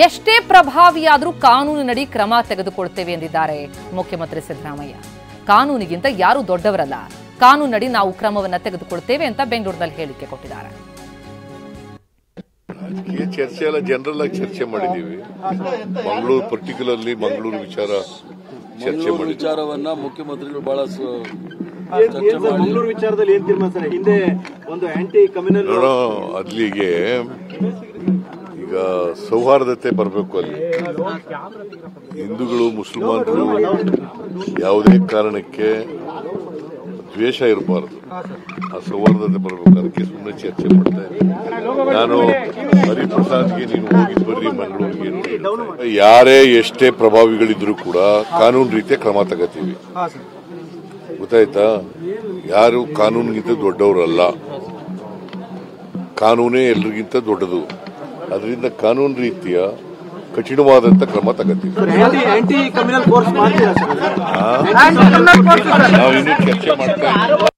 ಎಷ್ಟೇ ಪ್ರಭಾವಿಯಾದರೂ ಕಾನೂನಿನಡಿ ಕ್ರಮ ತೆಗೆದುಕೊಳ್ಳುತ್ತೇವೆ ಎಂದಿದ್ದಾರೆ ಮುಖ್ಯಮಂತ್ರಿ ಸಿದ್ದರಾಮಯ್ಯ. ಕಾನೂನಿಗಿಂತ ಯಾರೂ ದೊಡ್ಡವರಲ್ಲ, ಕಾನೂನಿನಡಿ ನಾವು ಕ್ರಮವನ್ನು ತೆಗೆದುಕೊಳ್ಳುತ್ತೇವೆ ಅಂತ ಬೆಂಗಳೂರಿನಲ್ಲಿ ಹೇಳಿಕೆ ಕೊಟ್ಟಿದ್ದಾರೆ. ಚರ್ಚೆ ಎಲ್ಲ ಜನರಲ್ ಆಗಿ ಚರ್ಚೆ ಮಾಡಿದೀವಿ. ಮಂಗಳೂರು ಪರ್ಟಿಕ್ಯುಲರ್ಲಿ ಮಂಗಳೂರು ವಿಚಾರ ಚರ್ಚೆ ಮಾಡಿ ವಿಚಾರವನ್ನ ಮುಖ್ಯಮಂತ್ರಿಗಳು ಬಹಳ ಮಂಗಳೂರು ವಿಚಾರದಲ್ಲಿ ಏನ್ ತೀರ್ಮಾನ ಸರ್? ಹಿಂದೆ ಒಂದು ಆಂಟಿ ಕಮ್ಯುನಲ್ ಅಲ್ಲಿಗೆ ಈಗ ಸೌಹಾರ್ದತೆ ಬರಬೇಕು. ಅಲ್ಲಿ ಹಿಂದೂಗಳು ಮುಸಲ್ಮಾನರು ಯಾವುದೇ ಕಾರಣಕ್ಕೆ ದ್ವೇಷ ಇರಬಾರದು, ಆ ಸೌಹಾರ್ದತೆ ಬರಬೇಕು. ಅದಕ್ಕೆ ಸುಮ್ಮನೆ ಚರ್ಚೆ ಮಾಡ್ತಾ ಇದ್ದೀನಿ. ನಾನು ಹರಿಪ್ರಸಾದ್ಗೆ ನೀನು ಹೋಗಿ ಬರ್ರಿ ಮಂಗಳೂರಿಗೆ, ಯಾರೇ ಎಷ್ಟೇ ಪ್ರಭಾವಿಗಳಿದ್ರು ಕೂಡ ಕಾನೂನು ರೀತಿಯ ಕ್ರಮ ತಗೋತೀವಿ. ಗೊತ್ತಾಯ್ತಾ? ಯಾರು ಕಾನೂನಿಗಿಂತ ದೊಡ್ಡವರಲ್ಲ, ಕಾನೂನೇ ಎಲ್ರಿಗಿಂತ ದೊಡ್ಡದು. ಅದರಿಂದ ಕಾನೂನು ರೀತಿಯ ಕಠಿಣವಾದಂತ ಕ್ರಮ ತಗೋತೀವಿ. ಆಂಟಿ ಕಮ್ಯುನಲ್ ಫೋರ್ಸ್ ನಾವು ಇನ್ನೂ ಚರ್ಚೆ ಮಾಡ್ತಾ ಇದ್ದೀವಿ.